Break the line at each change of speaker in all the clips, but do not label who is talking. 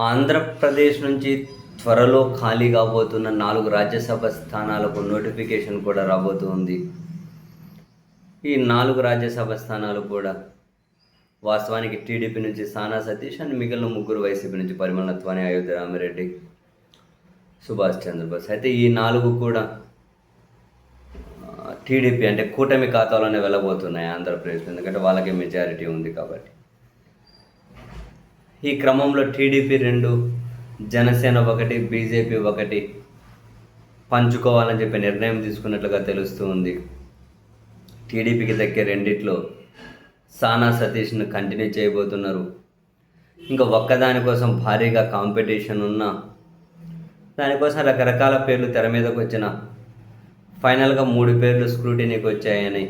ఆంధ్రప్రదేశ్ నుంచి త్వరలో ఖాళీ కాబోతున్న 4 రాజ్యసభ స్థానాలకు నోటిఫికేషన్ కూడా రాబోతుంది. ఈ 4 రాజ్యసభ స్థానాలు కూడా వాస్తవానికి టీడీపీ నుంచి సానా సతీష్ అండ్ మిగిలిన ముగ్గురు వైసీపీ నుంచి పరిమళ నత్వాని, అయోధ్య రామిరెడ్డి, సుభాష్ చంద్రబోస్. అయితే ఈ 4 కూడా టీడీపీ అంటే కూటమి ఖాతాలోనే వెళ్ళబోతున్నాయి ఆంధ్రప్రదేశ్లో, ఎందుకంటే వాళ్ళకే మెజారిటీ ఉంది కాబట్టి. ఈ క్రమంలో టీడీపీ 2, జనసేన 1, బీజేపీ 1 పంచుకోవాలని చెప్పి నిర్ణయం తీసుకున్నట్లుగా తెలుస్తూ ఉంది. టీడీపీకి దక్కే రెండిట్లో సానా సతీష్ను కంటిన్యూ చేయబోతున్నారు. ఇంకా ఒక్కదాని కోసం భారీగా కాంపిటీషన్ ఉన్నా దానికోసం రకరకాల పేర్లు తెర మీదకి వచ్చిన ఫైనల్గా 3 పేర్లు స్క్రూటినీకి వచ్చాయని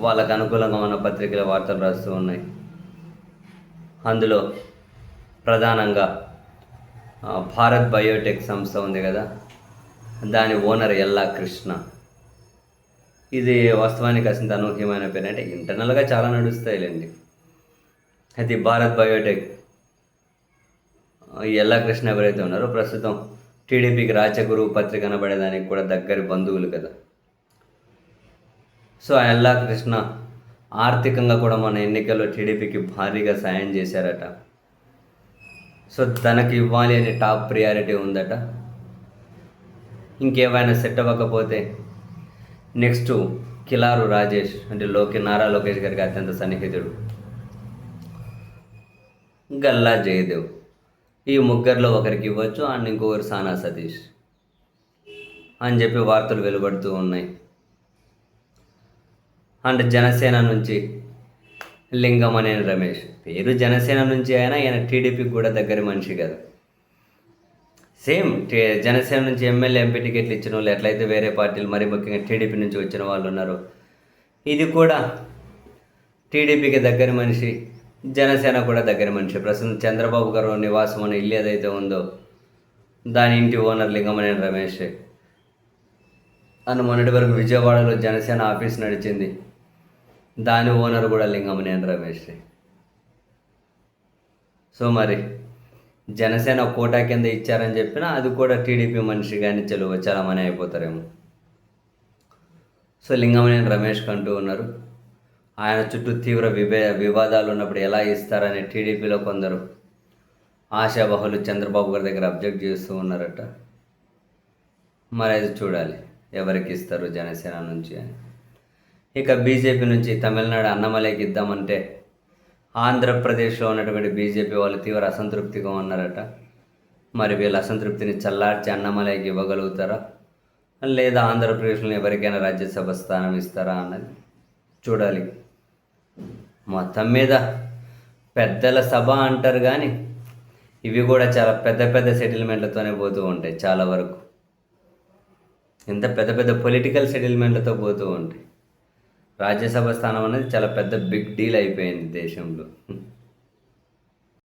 వాళ్ళకు అనుకూలంగా ఉన్న పత్రికల వార్తలు రాస్తూ ఉన్నాయి. అందులో ప్రధానంగా భారత్ బయోటెక్ సంస్థ ఉంది కదా, దాని ఓనర్ ఎల్లా కృష్ణ. ఇది వాస్తవానికి అసలు అనూహ్యమైన పేరు, అంటే ఇంటర్నల్గా చాలా నడుస్తాయిలేండి. అయితే భారత్ బయోటెక్ ఎల్లా కృష్ణ ఎవరైతే ఉన్నారో ప్రస్తుతం టీడీపీకి రాజగురువు పత్రిక అనబడేదానికి కూడా దగ్గరి బంధువులు కదా. సో ఆ ఎల్లా కృష్ణ ఆర్థికంగా కూడా మన ఎన్నికల్లో టీడీపీకి భారీగా సాయం చేశారట. సో తనకి ఇవ్వాలి అనే టాప్ ప్రియారిటీ ఉందట. ఇంకేమైనా సెట్ అవ్వకపోతే నెక్స్ట్ కిలారు రాజేష్, అంటే నారా లోకేష్ గారికి అత్యంత సన్నిహితుడు, గల్లా జయదేవ్, ఈ ముగ్గురిలో ఒకరికి ఇవ్వచ్చు అండ్ ఇంకొకరు సానా సతీష్ అని చెప్పి వార్తలు వెలువడుతూ ఉన్నాయి. అండ్ జనసేన నుంచి లింగమనేని రమేష్, పేరు జనసేన నుంచి అయినా ఈయన టీడీపీకి కూడా దగ్గర మనిషి కదా. సేమ్ జనసేన నుంచి ఎమ్మెల్యే, ఎంపీ టికెట్లు ఇచ్చిన వాళ్ళు ఎట్లయితే వేరే పార్టీలు, మరి ముఖ్యంగా టీడీపీ నుంచి వచ్చిన వాళ్ళు ఉన్నారు, ఇది కూడా టీడీపీకి దగ్గర మనిషి, జనసేన కూడా దగ్గర మనిషి. ప్రస్తుతం చంద్రబాబు గారు నివాసం అనే ఇల్లు ఏదైతే ఉందో దాని ఇంటి ఓనర్ లింగమనేని రమేష్. అండ్ మొన్నటి వరకు విజయవాడలో జనసేన ఆఫీస్ నడిచింది, దాని ఓనర్ కూడా లింగమనేని రమేష్. సో మరి జనసేన కోటా కింద ఇచ్చారని చెప్పినా అది కూడా టీడీపీ మనిషి కానీ చాలా మనీ అయిపోతారేమో. సో లింగమనేని రమేష్ కంటూ ఉన్నారు. ఆయన చుట్టూ తీవ్ర వివాదాలు ఉన్నప్పుడు ఎలా ఇస్తారని టీడీపీలో కొందరు ఆశావహులు చంద్రబాబు గారి దగ్గర అబ్జెక్ట్ చేస్తూ ఉన్నారట. మరి అది చూడాలి ఎవరికి ఇస్తారు జనసేన నుంచి అని. ఇక బీజేపీ నుంచి తమిళనాడు అన్నమలైకి ఇద్దామంటే ఆంధ్రప్రదేశ్లో ఉన్నటువంటి బీజేపీ వాళ్ళు తీవ్ర అసంతృప్తిగా ఉన్నారట. మరి వీళ్ళ అసంతృప్తిని చల్లార్చి అన్నమలైకి ఇవ్వగలుగుతారా, లేదా ఆంధ్రప్రదేశ్లో ఎవరికైనా రాజ్యసభ స్థానం ఇస్తారా అన్నది చూడాలి. మొత్తం మీద పెద్దల సభ అంటారు కానీ ఇవి కూడా చాలా పెద్ద పెద్ద సెటిల్మెంట్లతోనే పోతూ ఉంటాయి. చాలా వరకు ఇంత పెద్ద పెద్ద పొలిటికల్ సెటిల్మెంట్లతో పోతూ ఉంటాయి. రాజ్యసభ స్థానం అనేది చాలా పెద్ద బిగ్ డీల్ అయిపోయింది దేశంలో.